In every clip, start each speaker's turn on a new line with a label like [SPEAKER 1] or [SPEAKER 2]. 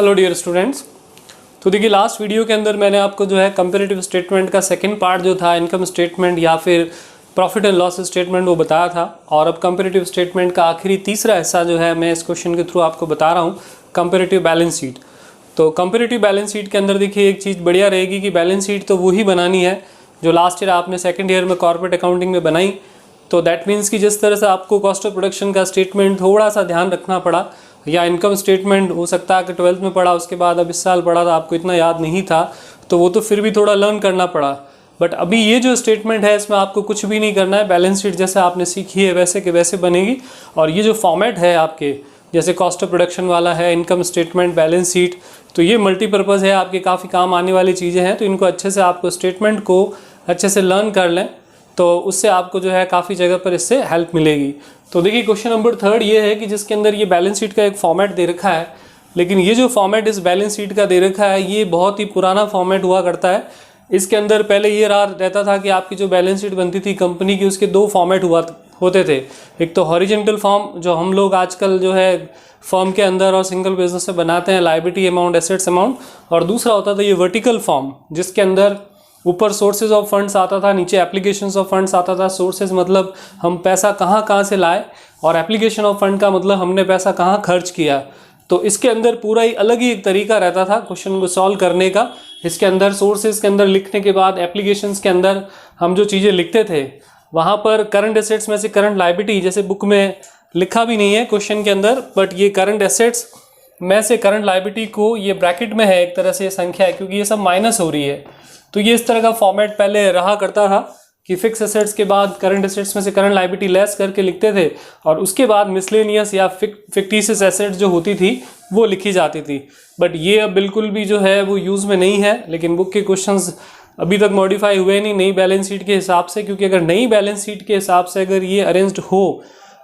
[SPEAKER 1] Hello dear students. तो देखिए last video के अंदर मैंने आपको जो है कंपैरेटिव स्टेटमेंट का सेकंड पार्ट जो था इनकम स्टेटमेंट या फिर प्रॉफिट एंड लॉस स्टेटमेंट वो बताया था, और अब कंपैरेटिव स्टेटमेंट का आखिरी तीसरा हिस्सा जो है मैं इस क्वेश्चन के थ्रू आपको बता रहा हूँ, कंपैरेटिव बैलेंस शीट। तो कंपैरेटिव बैलेंस शीट के अंदर देखिए एक चीज़ बढ़िया रहेगी कि बैलेंस शीट तो वही बनानी है जो लास्ट ईयर आपने सेकेंड ईयर में कॉर्पोरेट अकाउंटिंग में बनाई। तो दैट मीन्स कि जिस तरह से आपको कॉस्ट ऑफ प्रोडक्शन का स्टेटमेंट थोड़ा सा ध्यान रखना पड़ा, या इनकम स्टेटमेंट हो सकता है कि 12th में पढ़ा, उसके बाद अब इस साल पढ़ा था, आपको इतना याद नहीं था, तो वो तो फिर भी थोड़ा लर्न करना पड़ा। बट अभी ये जो स्टेटमेंट है इसमें आपको कुछ भी नहीं करना है, बैलेंस शीट जैसे आपने सीखी है वैसे के वैसे बनेगी। और ये जो फॉर्मेट है आपके, जैसे कॉस्ट ऑफ प्रोडक्शन वाला है, इनकम स्टेटमेंट, बैलेंस शीट, तो ये मल्टीपर्पज़ है, आपके काफ़ी काम आने वाली चीज़ें हैं। तो इनको अच्छे से आपको स्टेटमेंट को अच्छे से लर्न कर लें, तो उससे आपको जो है काफ़ी जगह पर इससे हेल्प मिलेगी। तो देखिए क्वेश्चन नंबर 3 ये है कि जिसके अंदर ये बैलेंस शीट का एक फॉर्मेट दे रखा है, लेकिन ये जो फॉर्मेट इस बैलेंस शीट का दे रखा है ये बहुत ही पुराना फॉर्मेट हुआ करता है। इसके अंदर पहले ये रहता था कि आपकी जो बैलेंस शीट बनती थी कंपनी की, उसके 2 फॉर्मेट होते थे। एक तो हॉरिजेंटल फॉर्म जो हम लोग आजकल जो है फॉर्म के अंदर और सिंगल बिजनेस से बनाते हैं, लायबिलिटी अमाउंट, एसेट्स अमाउंट, और दूसरा होता था ये वर्टिकल फॉर्म जिसके अंदर ऊपर सोर्सेज ऑफ फंड्स आता था, नीचे एप्लीकेशंस ऑफ फंड्स आता था। सोर्सेज मतलब हम पैसा कहाँ से लाए, और एप्लीकेशन ऑफ फंड का मतलब हमने पैसा कहाँ खर्च किया। तो इसके अंदर पूरा ही अलग ही एक तरीका रहता था क्वेश्चन को सॉल्व करने का। इसके अंदर सोर्सेज के अंदर लिखने के बाद एप्लीकेशंस के अंदर हम जो चीज़ें लिखते थे वहाँ पर करंट एसेट्स में से करंट लायबिलिटी, जैसे बुक में लिखा भी नहीं है क्वेश्चन के अंदर, बट ये करंट एसेट्स में से करंट लायबिलिटी को ये ब्रैकेट में है एक तरह से संख्या है, क्योंकि ये सब माइनस हो रही है। तो ये इस तरह का फॉर्मेट पहले रहा करता था कि फिक्स एसेट्स के बाद करंट एसेट्स में से करंट लायबिलिटी लेस करके लिखते थे, और उसके बाद मिसलेनियस या फिक्टिशियस एसेट्स जो होती थी वो लिखी जाती थी। बट ये अब बिल्कुल भी जो है वो यूज़ में नहीं है, लेकिन बुक के क्वेश्चंस अभी तक मॉडिफाई हुए नहीं नई बैलेंस शीट के हिसाब से, क्योंकि अगर नई बैलेंस शीट के हिसाब से अगर ये अरेंज्ड हो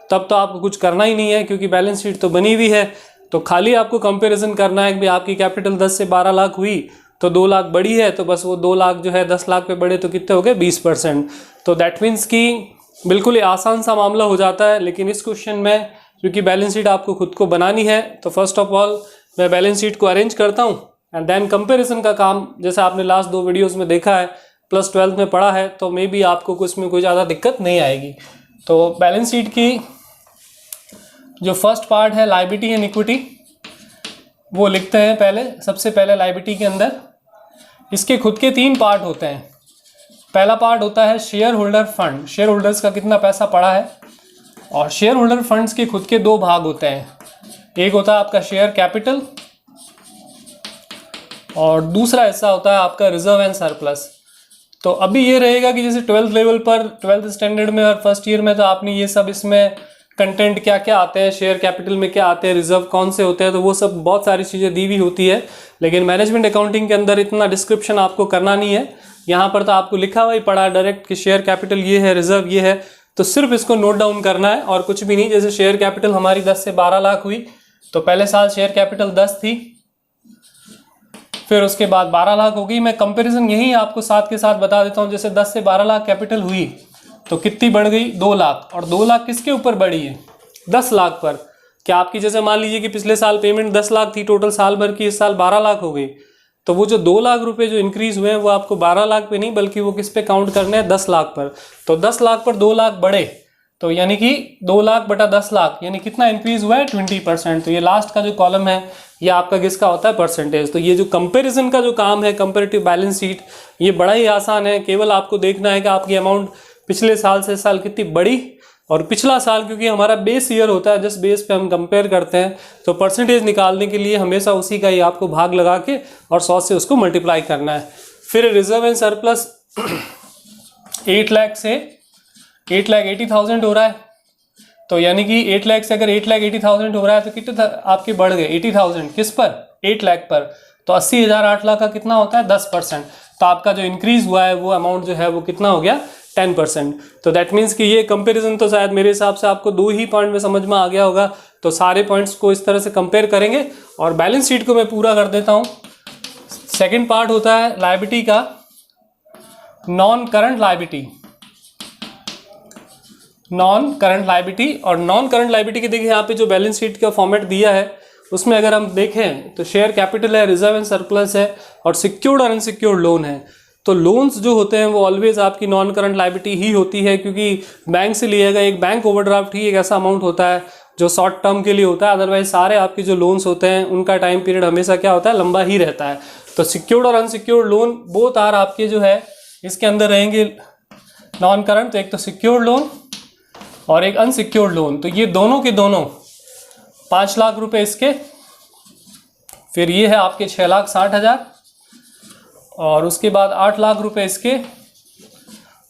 [SPEAKER 1] तब तो आपको कुछ करना ही नहीं है, क्योंकि बैलेंस शीट तो बनी हुई है। तो खाली आपको कंपेरिजन करना है कि आपकी कैपिटल 10 से 12 लाख हुई तो 2 लाख बड़ी है, तो बस वो 2 लाख जो है 10 लाख पे बढ़े तो कितने हो गए, 20%। तो दैट मीन्स कि बिल्कुल ही आसान सा मामला हो जाता है। लेकिन इस क्वेश्चन में क्योंकि बैलेंस शीट आपको खुद को बनानी है, तो फर्स्ट ऑफ ऑल मैं बैलेंस शीट को अरेंज करता हूँ, एंड देन कंपेरिजन का काम जैसे आपने लास्ट 2 वीडियोस में देखा है, प्लस 12th में पढ़ा है, तो मे बी आपको कुछ में कोई ज़्यादा दिक्कत नहीं आएगी। तो बैलेंस शीट की जो फर्स्ट पार्ट है लायबिलिटी एंड इक्विटी, वो लिखते हैं पहले। सबसे पहले लायबिलिटी के अंदर इसके खुद के 3 पार्ट होते हैं। पहला पार्ट होता है share holder fund, share holders का कितना पैसा पड़ा है, और शेयर होल्डर फंड्स के खुद के 2 भाग होते हैं। एक होता है आपका शेयर कैपिटल, और दूसरा हिस्सा होता है आपका रिजर्व एंड सरप्लस। तो अभी ये रहेगा कि जैसे 12th लेवल पर, 12th स्टैंडर्ड में और फर्स्ट ईयर में तो आपने ये सब इसमें कंटेंट क्या क्या आते हैं, शेयर कैपिटल में क्या आते हैं, रिजर्व कौन से होते हैं, तो वो सब बहुत सारी चीज़ें दी हुई होती है। लेकिन मैनेजमेंट अकाउंटिंग के अंदर इतना डिस्क्रिप्शन आपको करना नहीं है। यहाँ पर तो आपको लिखा हुआ ही पड़ा डायरेक्ट कि शेयर कैपिटल ये है, रिजर्व ये है, तो सिर्फ इसको नोट डाउन करना है और कुछ भी नहीं। जैसे शेयर कैपिटल हमारी 10 से 12 लाख हुई, तो पहले साल शेयर कैपिटल 10 थी, फिर उसके बाद 12 लाख हो गई। मैं कंपेरिजन यही आपको साथ के साथ बता देता हूँ। जैसे 10 से 12 लाख कैपिटल हुई तो कितनी बढ़ गई, 2 लाख, और 2 लाख किसके ऊपर बढ़ी है, 10 लाख पर। क्या आपकी जैसे मान लीजिए कि पिछले साल पेमेंट 10 लाख थी टोटल साल भर की, इस साल 12 लाख हो गई, तो वो जो 2 लाख रुपए जो इंक्रीज हुए हैं वो आपको 12 लाख पे नहीं बल्कि वो किस पे काउंट करने हैं, 10 लाख पर। तो 10 लाख पर 2 लाख बढ़े, तो यानी कि 2 लाख बटा 10 लाख यानी कितना इंक्रीज हुआ है, 20%। तो ये लास्ट का जो कॉलम है ये आपका किसका होता है, परसेंटेज। तो ये जो कंपैरिजन का जो काम है, कंपैरेटिव बैलेंस शीट, ये बड़ा ही आसान है। केवल आपको देखना है कि आपकी अमाउंट पिछले साल से इस साल कितनी बढ़ी, और पिछला साल क्योंकि हमारा बेस ईयर होता है, जिस बेस पे हम कंपेयर करते हैं, तो परसेंटेज निकालने के लिए हमेशा उसी का ही आपको भाग लगा के और 100 से उसको मल्टीप्लाई करना है। फिर रिजर्व एंड सरप्लस 8 लाख से 8,80,000 हो रहा है, तो यानी कि 8 लाख से अगर 8,80,000 हो रहा है तो कितने आपके बढ़ गए, 80,000 किस पर, 8 लाख पर। तो 80,000 8 लाख का कितना होता है, 10%। तो आपका जो इंक्रीज हुआ है वो अमाउंट जो है वो कितना हो गया, 10%। तो दैट मीन्स कि ये कंपैरिजन तो शायद मेरे हिसाब से आपको 2 ही पॉइंट में समझ में आ गया होगा। तो सारे पॉइंट्स को इस तरह से कंपेयर करेंगे, और बैलेंस शीट को मैं पूरा कर देता हूँ। सेकेंड पार्ट होता है लायबिलिटी का, non current liability, non current liability. और नॉन करंट लायबिलिटी के देखिए यहाँ पे जो बैलेंस शीट का फॉर्मेट दिया है उसमें अगर हम देखें तो शेयर कैपिटल है, रिजर्व एंड सरप्लस है और सिक्योर्ड और अनसिक्योर्ड लोन है। तो लोन्स जो होते हैं वो ऑलवेज आपकी नॉन करंट लायबिलिटी ही होती है, क्योंकि बैंक से लिया गया एक बैंक ओवरड्राफ्ट ही एक ऐसा अमाउंट होता है जो शॉर्ट टर्म के लिए होता है। अदरवाइज सारे आपके जो लोन्स होते हैं उनका टाइम पीरियड हमेशा क्या होता है, लंबा ही रहता है। तो सिक्योर्ड और अनसिक्योर्ड लोन बोथ आर आपके जो है इसके अंदर रहेंगे नॉन करंट। तो एक तो सिक्योर्ड लोन और एक अनसिक्योर्ड लोन, तो ये दोनों के दोनों 5 लाख रुपए इसके, फिर ये है आपके 6,60,000 और उसके बाद 8 लाख रुपए इसके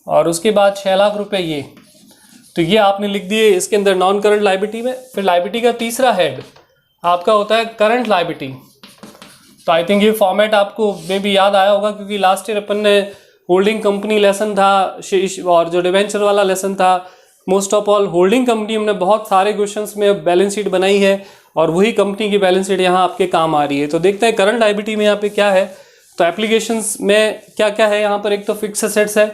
[SPEAKER 1] और उसके बाद 6 लाख रुपए ये। तो ये आपने लिख दिए इसके अंदर नॉन करंट लायबिलिटी में। फिर लायबिलिटी का तीसरा हेड आपका होता है करंट लायबिलिटी। तो आई थिंक ये फॉर्मेट आपको मे भी याद आया होगा, क्योंकि लास्ट ईयर अपन ने होल्डिंग कंपनी लेसन था और जो डिवेंचर वाला लेसन था, most of all holding company हमने बहुत सारे क्वेश्चंस में बैलेंस शीट बनाई है और वही कंपनी की बैलेंस शीट यहाँ आपके काम आ रही है। तो देखते हैं करंट लायबिलिटी में यहाँ पे क्या है। तो एप्लीकेशंस में क्या क्या है यहाँ पर, एक तो फिक्स एसेट्स है,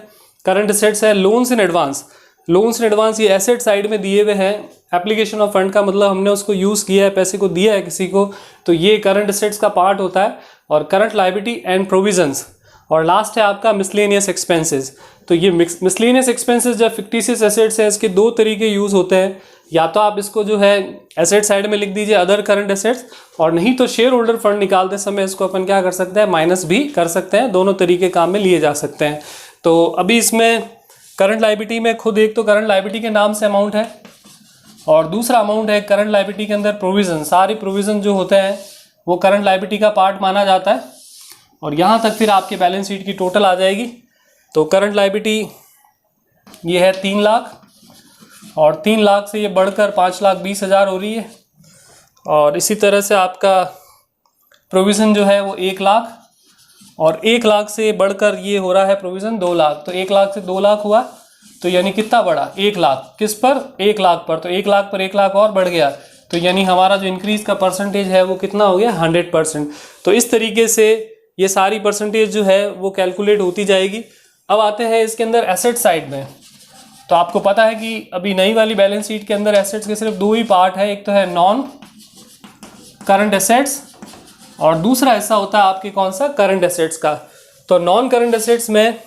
[SPEAKER 1] करंट एसेट्स है, loans in advance. Loans in advance ये एसेट साइड में दिए हुए हैं। एप्लीकेशन ऑफ फंड का मतलब हमने उसको यूज़ किया है, पैसे को दिया है किसी को, तो ये करंट एसेट्स का पार्ट होता है। और करंट लायबिलिटी एंड प्रोविजंस, और लास्ट है आपका मिसलेनियस एक्सपेंसेस। तो ये मिसलेनियस एक्सपेंसेस जब फिक्टिशियस एसेट्स है, इसके दो तरीके यूज़ होते हैं। या तो आप इसको जो है एसेट साइड में लिख दीजिए अदर करंट एसेट्स, और नहीं तो शेयर होल्डर फंड निकालते समय इसको अपन क्या कर सकते हैं, माइनस भी कर सकते हैं। दोनों तरीके काम में लिए जा सकते हैं। तो अभी इसमें करंट लायबिलिटी में खुद एक तो करंट लायबिलिटी के नाम से अमाउंट है और दूसरा अमाउंट है करंट लायबिलिटी के अंदर प्रोविज़न। सारे प्रोविज़न जो होते हैं वो करंट लायबिलिटी का पार्ट माना जाता है। और यहाँ तक फिर आपके बैलेंस शीट की टोटल आ जाएगी। तो करंट लायबिलिटी ये है 3 लाख और 3 लाख से ये बढ़कर 5,20,000 हो रही है। और इसी तरह से आपका प्रोविज़न जो है वो 1 लाख और 1 लाख से बढ़कर ये हो रहा है प्रोविज़न 2 लाख। तो 1 लाख से 2 लाख हुआ, तो यानी कितना बढ़ा, 1 लाख। किस पर, 1 लाख पर। तो 1 लाख पर 1 लाख और बढ़ गया, तो यानी हमारा जो इंक्रीज़ का परसेंटेज है वो कितना हो गया, 100%। तो इस तरीके से ये सारी परसेंटेज जो है वो कैलकुलेट होती जाएगी। अब आते हैं इसके अंदर एसेट साइड में। तो आपको पता है कि अभी नई वाली बैलेंस शीट के अंदर एसेट्स के सिर्फ 2 ही पार्ट है, एक तो है नॉन करंट एसेट्स और दूसरा हिस्सा होता है आपके कौन सा, करंट एसेट्स का। तो नॉन करंट एसेट्स में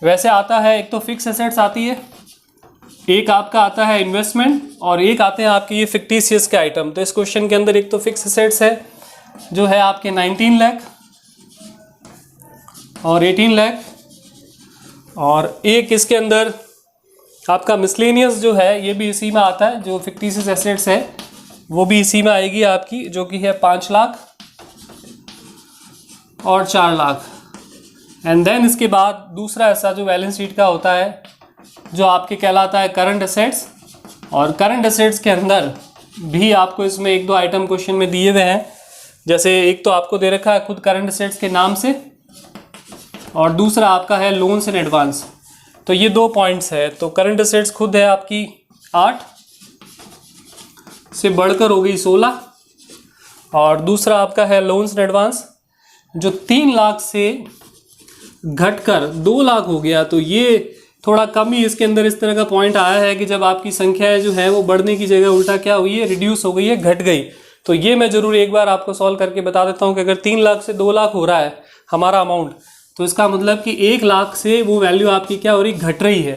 [SPEAKER 1] वैसे आता है, एक तो फिक्स एसेट्स आती है, एक आपका आता है इन्वेस्टमेंट और एक आते हैं आपके ये फिक्टिशियस के आइटम। तो इस क्वेश्चन के अंदर एक तो फिक्स एसेट्स है जो है आपके 19 लाख और 18 लाख, और एक इसके अंदर आपका मिसलेनियस जो है ये भी इसी में आता है। जो फिक्टिशियस एसेट्स है वो भी इसी में आएगी आपकी, जो कि है 5 लाख और 4 लाख। एंड देन इसके बाद दूसरा ऐसा जो बैलेंस शीट का होता है जो आपके कहलाता है करंट एसेट्स। और करंट एसेट्स के अंदर भी आपको इसमें 1-2 आइटम क्वेश्चन में दिए हुए हैं। जैसे एक तो आपको दे रखा है खुद करंट एसेट्स के नाम से और दूसरा आपका है लोन्स इन एडवांस। तो ये 2 पॉइंट्स है। तो करंट एसेट्स खुद है आपकी 8 से बढ़कर हो गई 16 और दूसरा आपका है लोन्स इन एडवांस जो 3 लाख से घटकर 2 लाख हो गया। तो ये थोड़ा कम ही इसके अंदर इस तरह का पॉइंट आया है कि जब आपकी संख्या जो है वो बढ़ने की जगह उल्टा क्या हुई है, रिड्यूस हो गई है, घट गई। तो ये मैं जरूर एक बार आपको सॉल्व करके बता देता हूँ कि अगर 3 लाख से 2 लाख हो रहा है हमारा अमाउंट, तो इसका मतलब कि 1 लाख से वो वैल्यू आपकी क्या हो रही, घट रही है।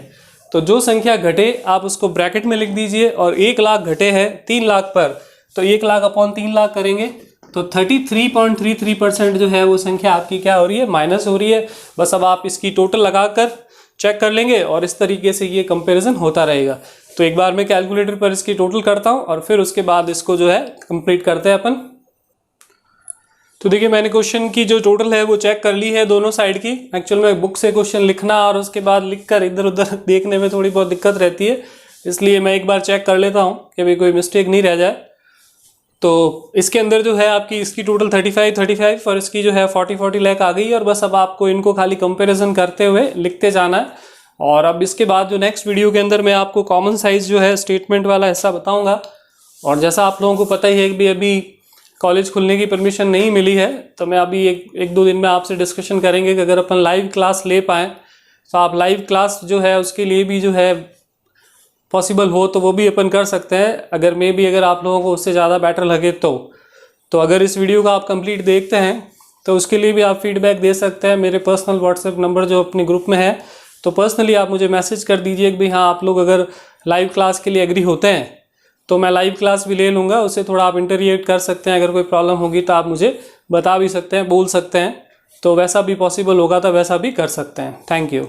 [SPEAKER 1] तो जो संख्या घटे आप उसको ब्रैकेट में लिख दीजिए, और 1 लाख घटे हैं 3 लाख पर, तो 1 लाख अपॉन 3 लाख करेंगे तो 33.33% जो है वो संख्या आपकी क्या हो रही है, माइनस हो रही है। बस अब आप इसकी टोटल लगाकर चेक कर लेंगे और इस तरीके से ये कंपैरिजन होता रहेगा। तो एक बार मैं कैलकुलेटर पर इसकी टोटल करता हूँ और फिर उसके बाद इसको जो है कंप्लीट करते हैं अपन। तो देखिए मैंने क्वेश्चन की जो टोटल है वो चेक कर ली है दोनों साइड की। एक्चुअल में बुक से क्वेश्चन लिखना और उसके बाद लिखकर इधर उधर देखने में थोड़ी बहुत दिक्कत रहती है, इसलिए मैं एक बार चेक कर लेता हूँ कि भाई कोई मिस्टेक नहीं रह जाए। तो इसके अंदर जो है आपकी इसकी टोटल 35 और इसकी जो है 40 लाख आ गई। और बस अब आपको इनको खाली कंपैरिजन करते हुए लिखते जाना है। और अब इसके बाद जो नेक्स्ट वीडियो के अंदर मैं आपको कॉमन साइज जो है स्टेटमेंट वाला हिस्सा बताऊंगा। और जैसा आप लोगों को पता ही है कि अभी कॉलेज खुलने की परमिशन नहीं मिली है, तो मैं अभी एक दो दिन में आपसे डिस्कशन करेंगे कि अगर अपन लाइव क्लास ले पाएँ तो आप लाइव क्लास जो है उसके लिए भी जो है पॉसिबल हो तो वो भी अपन कर सकते हैं, अगर मे बी अगर आप लोगों को उससे ज़्यादा बेटर लगे तो अगर इस वीडियो को आप कंप्लीट देखते हैं तो उसके लिए भी आप फीडबैक दे सकते हैं। मेरे पर्सनल व्हाट्सएप नंबर जो अपने ग्रुप में है, तो पर्सनली आप मुझे मैसेज कर दीजिए कि भाई हाँ आप लोग अगर लाइव क्लास के लिए एग्री होते हैं तो मैं लाइव क्लास भी ले लूँगा, उससे थोड़ा आप इंटरएक्ट कर सकते हैं। अगर कोई प्रॉब्लम होगी तो आप मुझे बता भी सकते हैं, बोल सकते हैं, तो वैसा भी पॉसिबल होगा तो वैसा भी कर सकते हैं। Thank you.